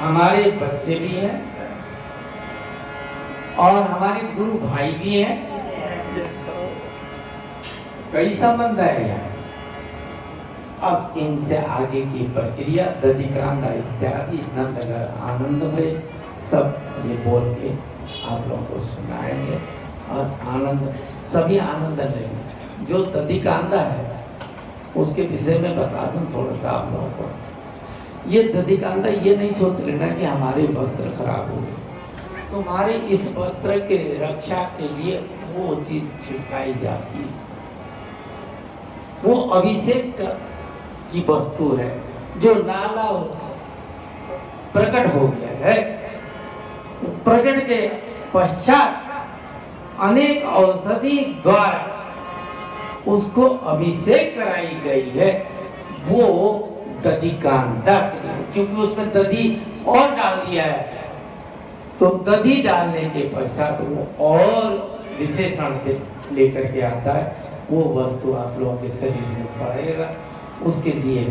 हमारे बच्चे भी हैं और हमारे गुरु भाई भी हैं। कई संबंध है यहाँ। अब इनसे आगे की प्रक्रिया दधिक्रांत इत्यादि नंदगर आनंद में सब ये बोल के आप लोगों को सुनाएंगे और आनंद सभी आनंद लेंगे। जो दधिकांधा है उसके विषय में बता दूं थोड़ा सा आप लोगों को। ये दधिकांधा ये नहीं सोच लेना कि हमारे वस्त्र खराब हो गए, तुम्हारे इस वस्त्र के रक्षा के लिए वो चीज छिड़काई जाती है। वो अभिषेक की वस्तु है जो नाला प्रकट हो गया है। प्रकट के पश्चात अनेक औषधि द्वारा उसको अभिषेक कराई गई है। वो दधिकांधा, क्योंकि उसमें दधी और डाल दिया है, तो दधी डालने के पश्चात वो और विशेषण लेकर के आता है। वो वस्तु आप लोगों के शरीर में पड़ेगा। उसके लिए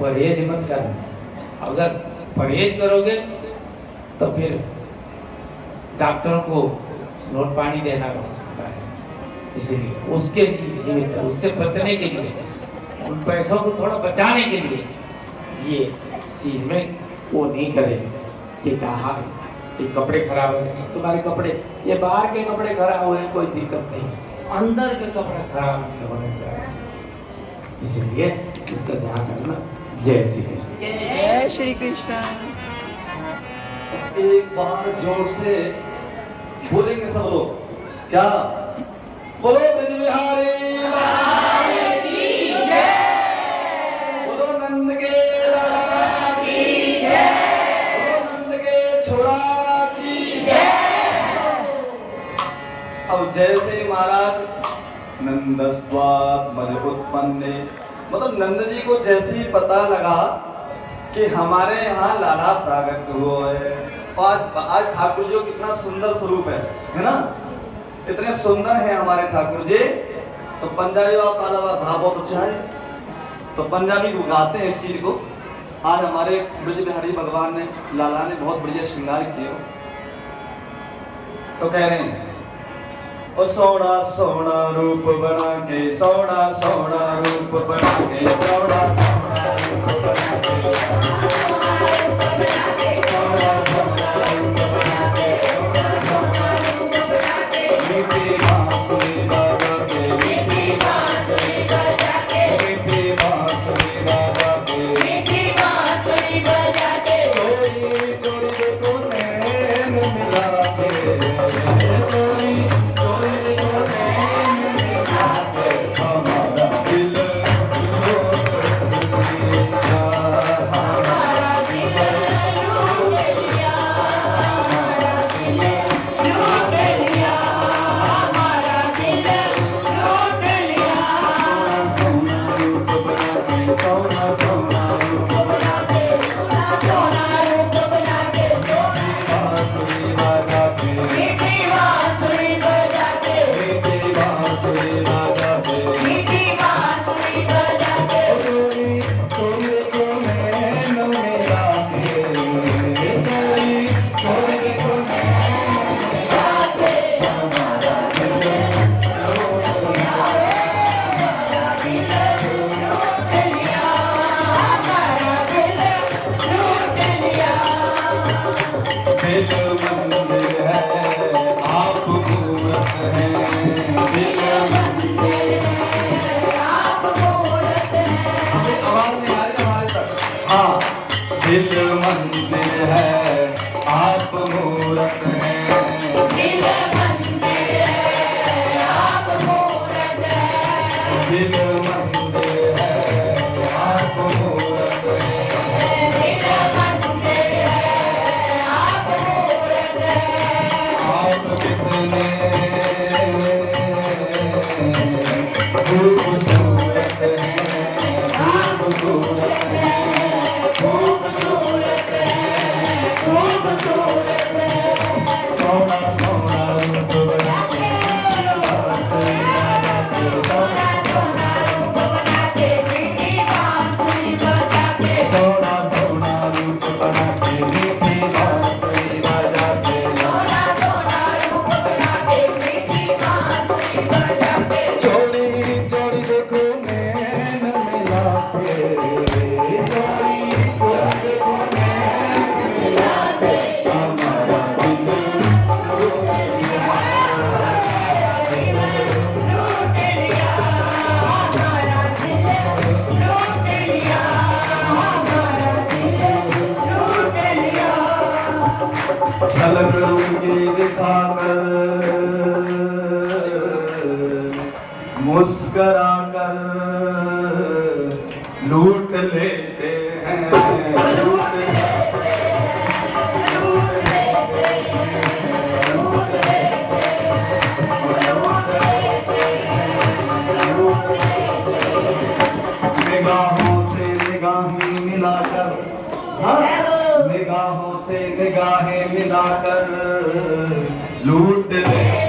परहेज मत करना। अगर परहेज करोगे तो फिर डॉक्टरों को नोट पानी देना पड़ सकता है। इसलिए उसके लिए, उससे बचने के लिए, उन पैसों को थोड़ा बचाने के लिए ये चीज में वो नहीं करे कि कहा कि कपड़े खराब हो जाएंगे। तुम्हारे कपड़े, ये बाहर के कपड़े खराब हुए कोई दिक्कत नहीं, अंदर के कपड़े खराब नहीं होने चाहिए। इसलिए इसका ध्यान रखना। जय श्री कृष्ण। जय श्री कृष्ण। एक बार जोर से बोलेंगे सब लोग, क्या बोलो? ब्रज बिहारी लाल की जय। बोलो नंद के लाला की जय। बोलो नंद के छोरा की जय। अब जैसे महाराज नंदस्त्वात् मज उत्पन्ने, मतलब नंद जी को जैसे ही पता लगा कि हमारे यहाँ लाला प्रागट हुआ है। आज ठाकुर जी कितना सुंदर स्वरूप है ना? इतने सुंदर हैं हमारे ठाकुर जी। तो पंजाबी भाव बहुत अच्छा है, तो पंजाबी को गाते हैं इस चीज को। आज हमारे ब्रज बिहारी भगवान ने, लाला ने बहुत बढ़िया श्रृंगार किया। तो कह रहे हैं, ओ सोना सोना रूप बना के, सोना सोना रूप बना के, सोना सोना रूप बना के, सोना सोना रूप बना झलक उनकी दिखाकर मुस्करा कर लूट लेते हैं, लूट निगाहों से निगाहें मिलाकर, हाँ, निगाहों से निगाहें मिलाकर लूट लेते हैं,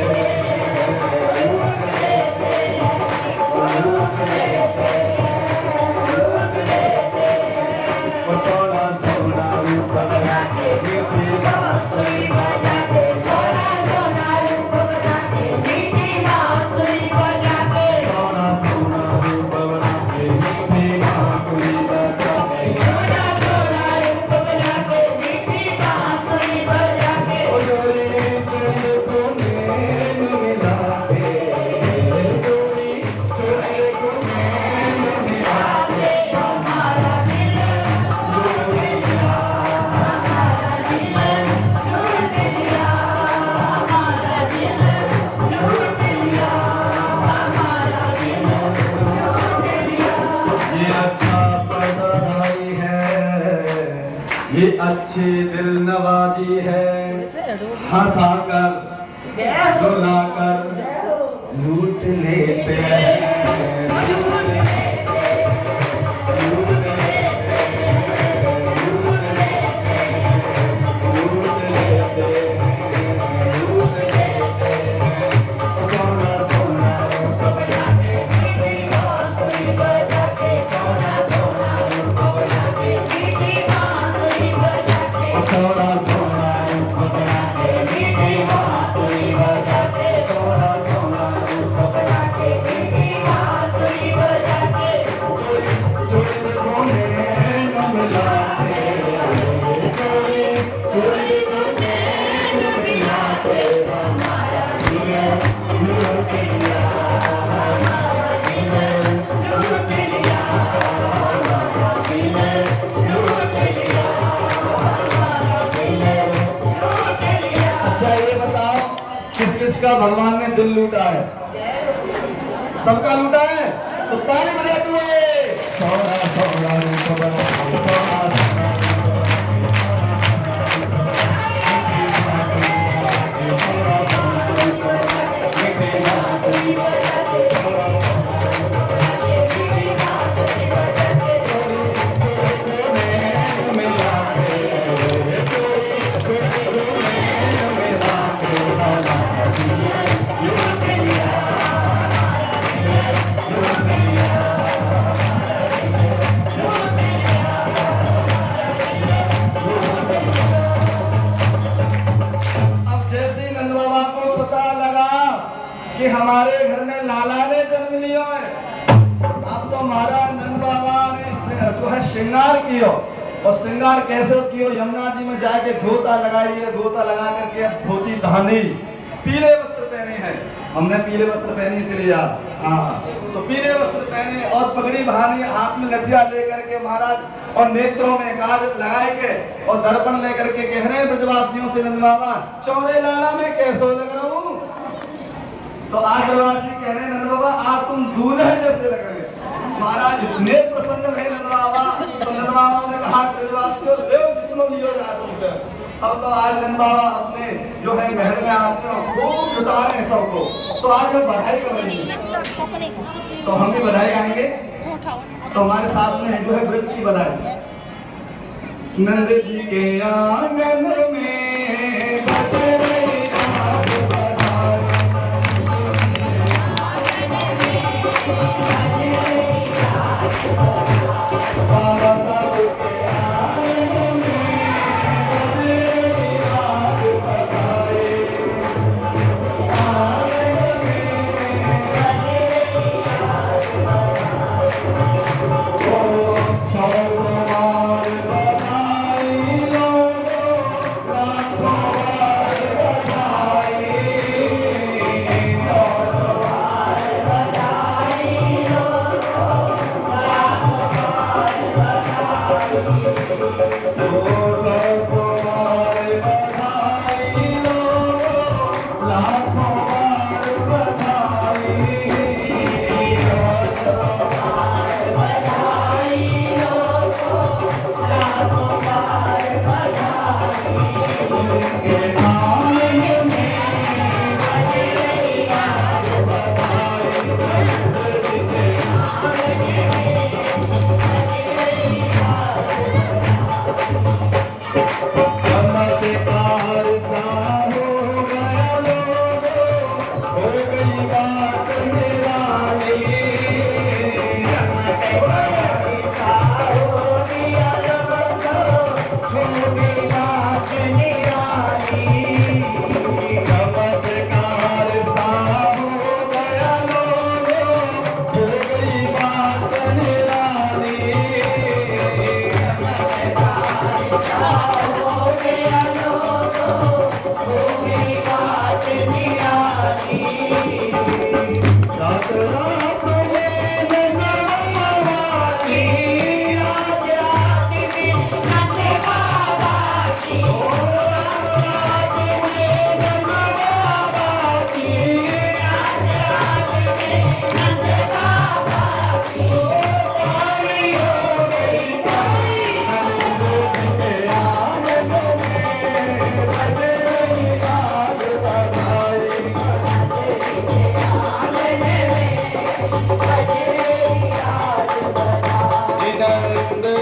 वो सोना सोना रूप बना के मीठी बांसुरी बजा के, सोना सोना रूप बना के मीठी बांसुरी बजा के, सोना सोना रूप बना के मीठी बांसुरी बजा के, सोना सोना रूप बना के मीठी बांसुरी बजा के, ओ जोड़ी तुझे को नैन मिला के, जोड़ी तुझे को नैन मिला के, हमारा दिल लूट लिया, हमारा दिल लूट लिया, हमारा दिल लूट लिया, हमारा दिल लूट लिया। ये अच्छा पढ़ाई है, ये अच्छी दिल नवाजी है, हंसाकर रुलाकर लूट लेते हैं, सोना सोना रूप बना के मीठी बांसुरी बजा के, सोना सोना रूप बना के मीठी बांसुरी बजा के, सोना सोना रूप बना के मीठी बांसुरी बजा के, सोना सोना रूप बना के मीठी बांसुरी बजा के, चोरी को नैन मिलाते, चोरी चोरी को नैन मिलाते, हमारा दिल लूट लिया, हमारा दिल लूट लिया, हमारा दिल लूट लिया, हमारा दिल लूट लिया। अच्छा ये बताओ किस किस का भगवान ने दिल लूटा है? सबका लूटा है? तो ताली बजा दो। सोना सोना रूप बना के, सोना सोना कि हमारे घर में लाला ने जन्म लिया है, अब तो हमारा नंद बाबा ने जो है श्रृंगार किया, और श्रृंगार कैसे कियो? यमुना जी में जाके धोता लगाइए, धोता लगा करके धोती धानी, पीले वस्त्र पहने हैं, हमने पीले वस्त्र पहने इसलिए याद, हाँ, तो पीले वस्त्र पहने और पगड़ी बहानी, हाथ में लठिया लेकर के महाराज, और नेत्रों में काजल लगाए के और दर्पण लेकर के कह रहे हैं ब्रजवासियों से, नंद बाबा चौड़े लाला में कैसे लग रहा हूँ? तो आज ब्रजवासी कह रहे हैं नंद बाबा आज तुम दूल्हे जैसे लग रहे हैं। महाराज इतने प्रसन्न रहे नंद बाबा, तो नंद बाबा ने कहा ब्रजवासियों ले जितनो लियो जा तुमसे। अब तो आज नंद बाबा अपने जो है महल में आते हैं, खूब जुटा रहे हैं सबको, तो आज हम बधाई करेंगे, तो हम भी बधाई गाएंगे, तो हमारे साथ में जो है ब्रज की बधाई। नंद जी के आंगन में बजे राग बधाई, बाबा साहब के आंगन में बजे राग बधाई, आंगन में बजे राग बधाई।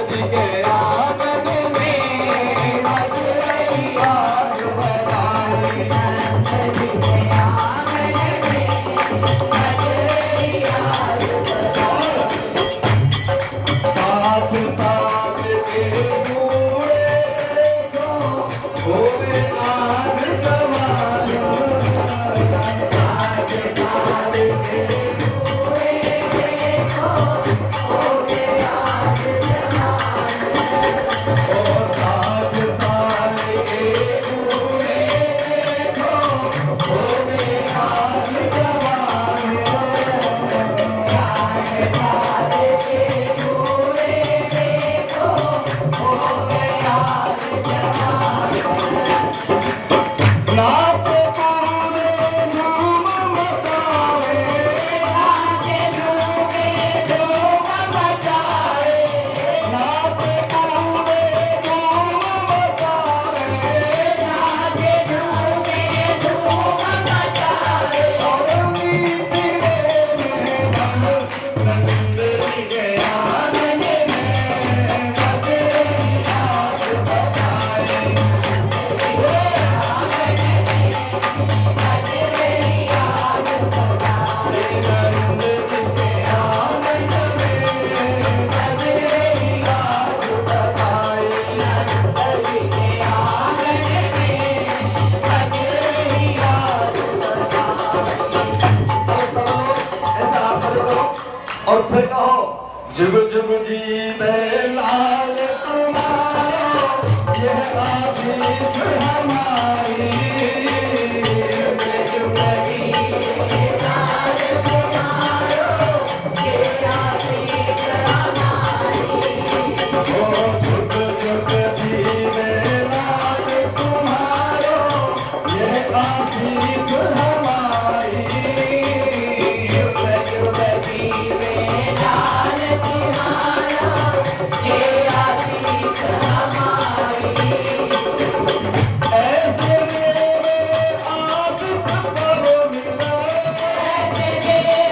जी के आंगन में बजरई बाज बजाए। नंद जी के आंगन में बजरई बाज बजाए। साथ साथ के बूढ़े देखो होवे आज जवान। साथ साथ के बूढ़े देखो होवे आज जवान। ओ साथ साथ के बूढ़े देखो होवे आज जवान। साथ साथ के बूढ़े देखो होवे आज जवान। नाचे कूदे झूम मचावे, नाचे कूदे झूम मचावे। नाचे कूदे झूम मचावे, नाचे कूदे झूम मचावे। और मीठी रे में बन नंद जी के आंगन में बजरई बाज बजाए। और फिर कहो जुग जुग जीवे लाल तुम्हारा, यह आशीष हमारी। जुग जुग जीवे लाल तुम्हारा, यह आशीष हमारी। ओ जुग जुग जीवे लाल तुम्हारा, यह आशीष हमारी। जुग जुग जीवे लाल तुम्हारा, यह आशीष हमारी। ऐसे मेरे आशिक सब मिले, ऐसे मेरे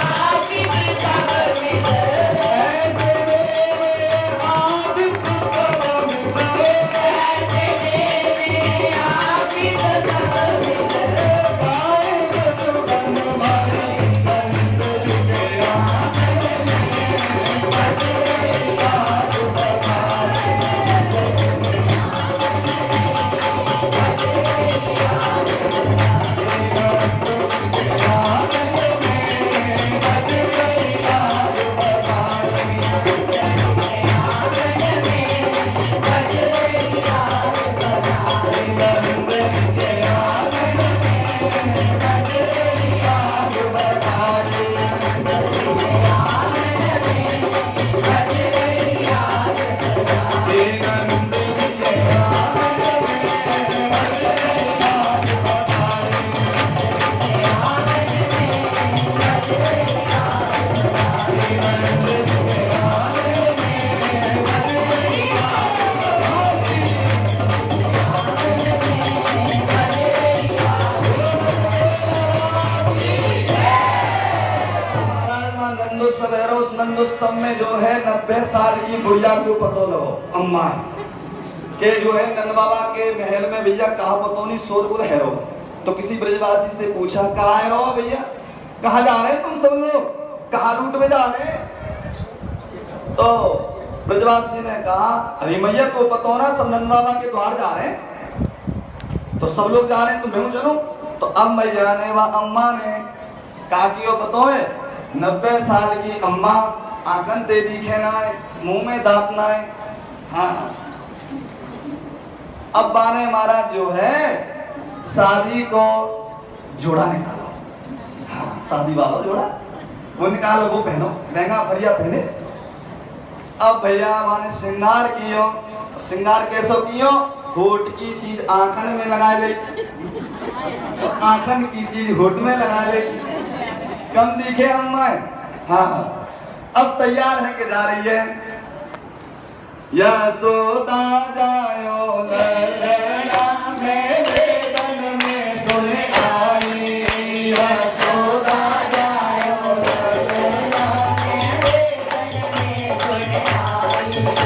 आशिक सब मिले। ऐसे मेरे आशिक सब मिले, ऐसे मेरे आशिक सब मिले। गाएंगे जुगन भरी नंद जी के आंगन में बजरई बाज बजाए। नंदोत्सव में जो है 90 साल की बुढ़िया को पतो लो अम्मा के जो है नंद बाबा के महल में भैया कहा पतोनी शोरगुल है रो। तो किसी ब्रजवासी से पूछा कहाँ है रो भैया, कहाँ जा रहे हैं तुम सब लोग, कहाँ रूट में जा रहे हैं? तो ब्रजवासी ने कहा अरे मैया को पतो ना सब नंद बाबा के द्वार जा रहे हैं। तो सब लोग जा रहे हैं तो मैं चलो। तो अब मैया ने व अम्मा ने कहा कि वो पतो है 90 साल की अम्मा आंखन ते दिखे ना है, मुंह में दांत ना है। हाँ अब बाने हमारा जो है शादी को जोड़ा निकालो। हाँ शादी वाला जोड़ा वो निकालो, वो पहनो, लहंगा फरिया पहने। अब भैया माने श्रृंगार कियो, श्रृंगार कैसो कियो, होठ की चीज आंखन में लगा ले, आंखन की चीज होठ में लगा ले, कम दिखे अम्मा। हाँ अब तैयार है कि जा रही है। यशोदा जायो ललना मेरे तन में सुन आई, यशोदा जायो ललना मेरे तन में सुन आई।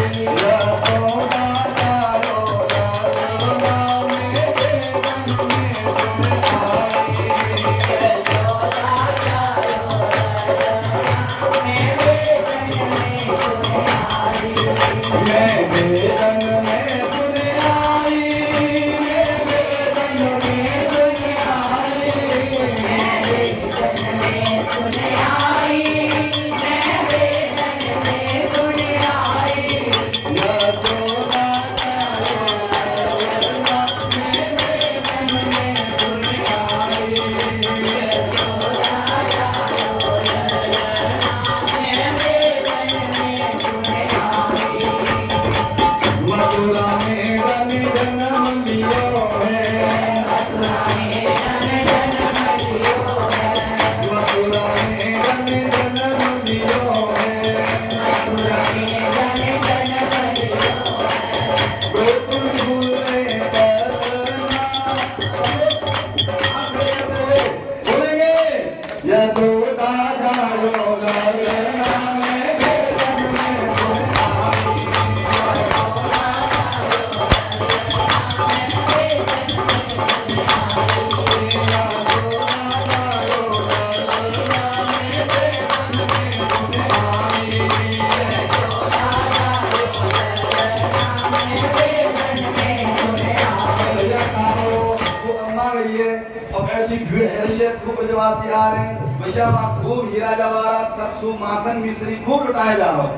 खूब ब्रजवासी आ रहे हैं भैया, वहाँ खूब हीरा जवाहरात कपसू माखन मिश्री खूब लुटाए जा रहे हैं।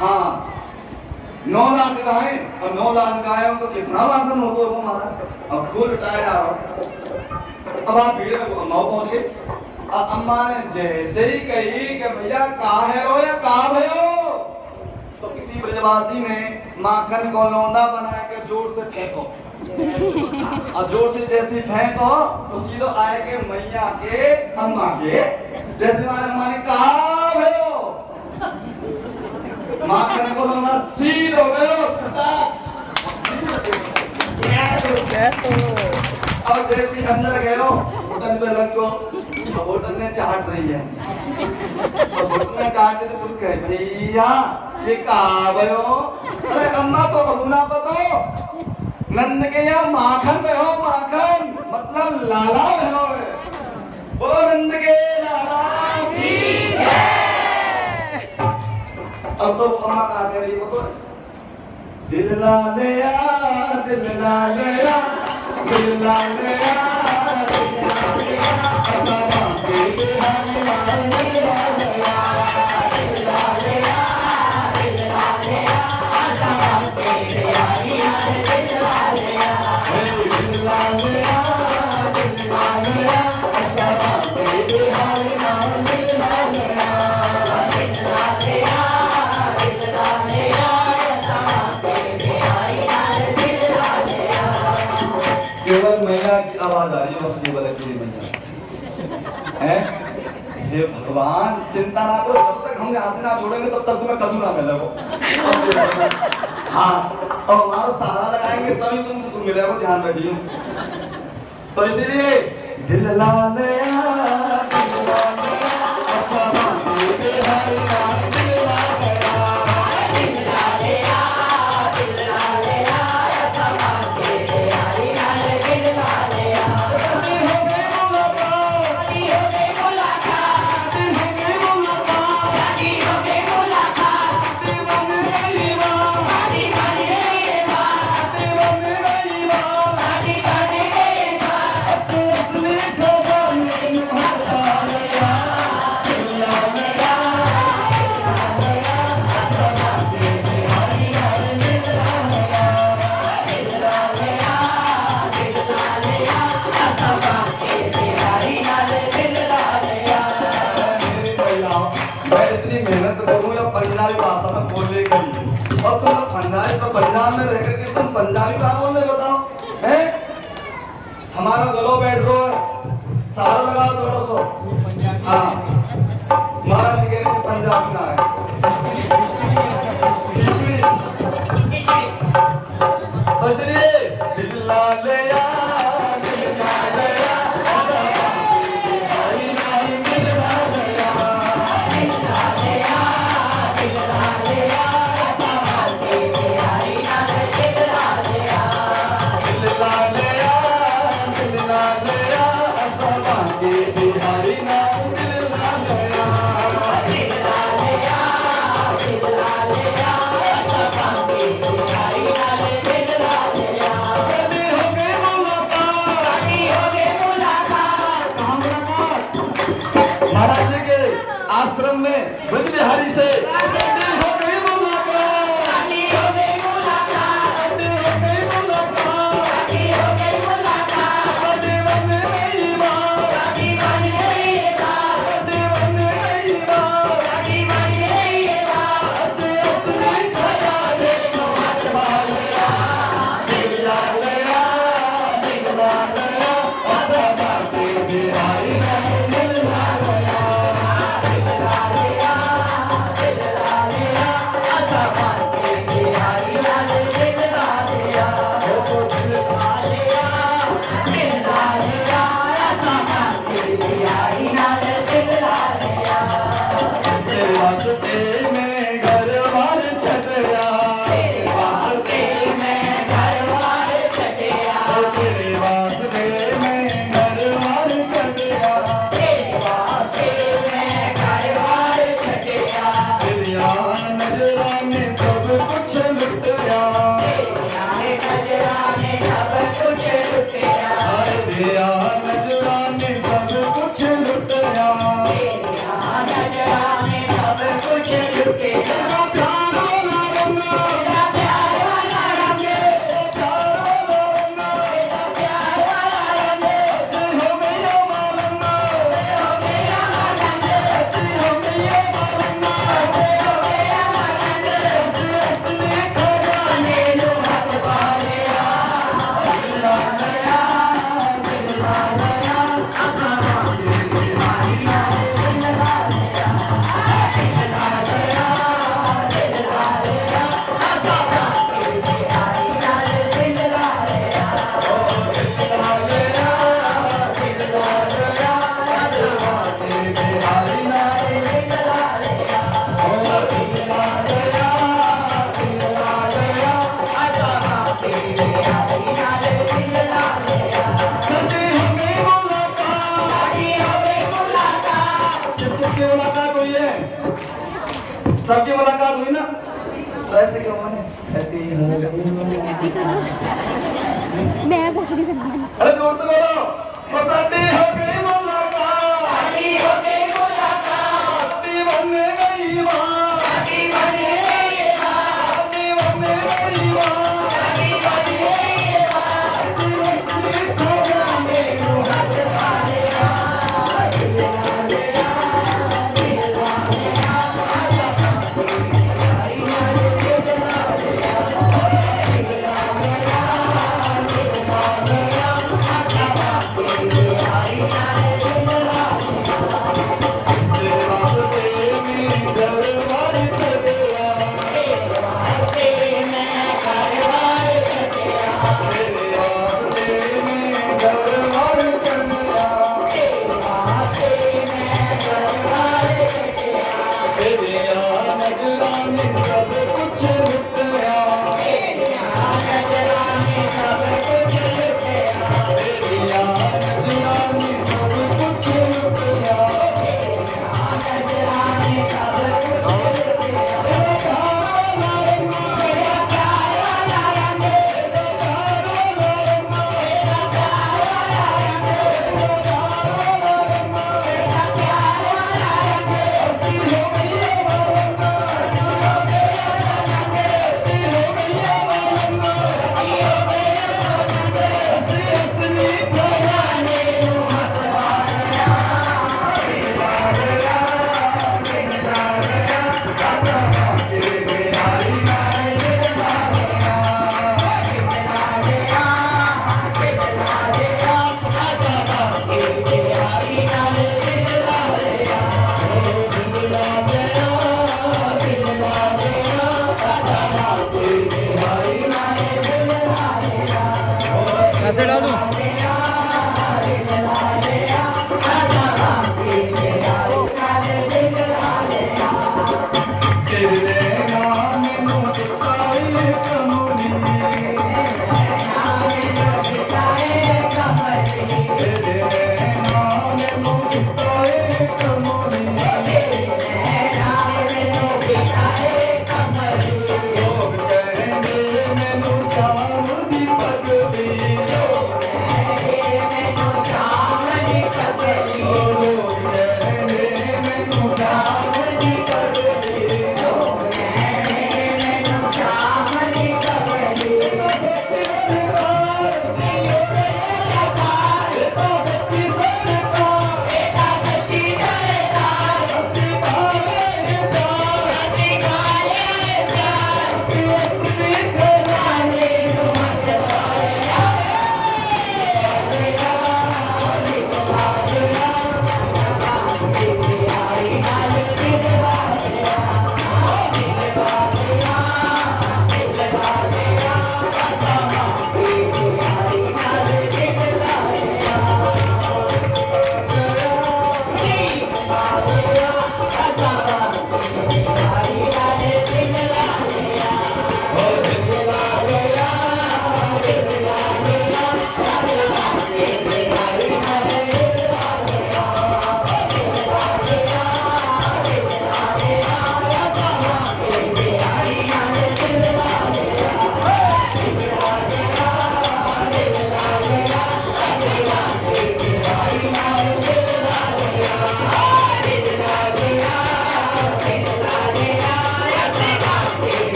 हाँ 9 लाख का है और 9 लाख का है तो कितना माखन हो तो हमारा अब खूब लुटाया जा रहा है। अब आप भीड़ में अम्मा पहुंच गए। अम्मा ने जैसे ही कही कि भैया कहाँ है रो या कहाँ भयो, तो किसी ब्रजवासी ने माखन को लौंडा बना के जोर से फेंको और जोर से जैसे फेंको तो सीधो आए के मैया के अम्मा के जैसे हमारे अम्मा ने कहा भयो, माखन को लौंडा सीधो गयो और जैसे अंदर गयो होटल पे लग गो, होटल ने चाट रही है तो होटल ने चाट तो तुम कहे भैया ये कहा भयो, अरे अम्मा तो कबूना पतो नंद के यहाँ माखन में हो, माखन मतलब लाला में हो, बोलो नंद के लाला की जय। अब तो अम्मा कहा कह रही वो तो दिल ला लिया दिल ला लिया दिल ला लिया केवल मैया की आवाज आ रही है, बस केवल तेरी मैया है। हे भगवान चिंता ना करो, जब तक हम यहाँ से ना छोड़ेंगे तब तक तुम्हें कछु ना मिलेगा। हाँ और हमारा सहारा लगाएंगे तभी तुम मिलेगा, ध्यान रखियो। तो इसीलिए दिल ला पंजाब में रह करके तुम पंजाबी कहाँ बोल रहे बताओ हैं? हमारा गलो बैठ रो है, सारा लगाओ थोड़ा सो। हाँ हमारा नहीं कह रही पंजाबी ना है खिचड़ी। तो इसलिए दिल ला ले ऐसे क्यों मैंने छठी हो गई मैं कुछ नहीं करना। अरे जोर तो बोलो छठी हो गई मुलाकात छठी हो गई मुलाकात छठी बनने गई मां छठी बनने गई मां छठी बनने गई मां छठी बनने गई मां छठी खोलाने को हाथ पाले कैसे डालूं?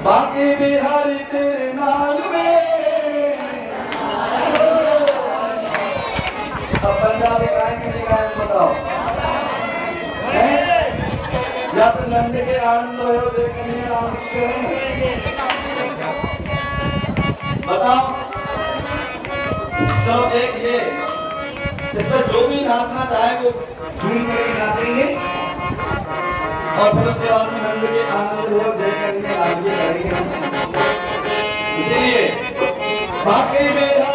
बाकी बिहारी तेरे नाल में अब पंजाबी गाएंगे नहीं गाएंगे बताओ हैं? या तो नंद के आनंद हो देखने राम की करें बताओ चलो देखिए इसमें जो भी नाचना चाहे वो झूम करके नाचेंगे और फिर उसके बाद में नंद के आनंद हो जय करेंगे आगे करेंगे इसीलिए बाकी में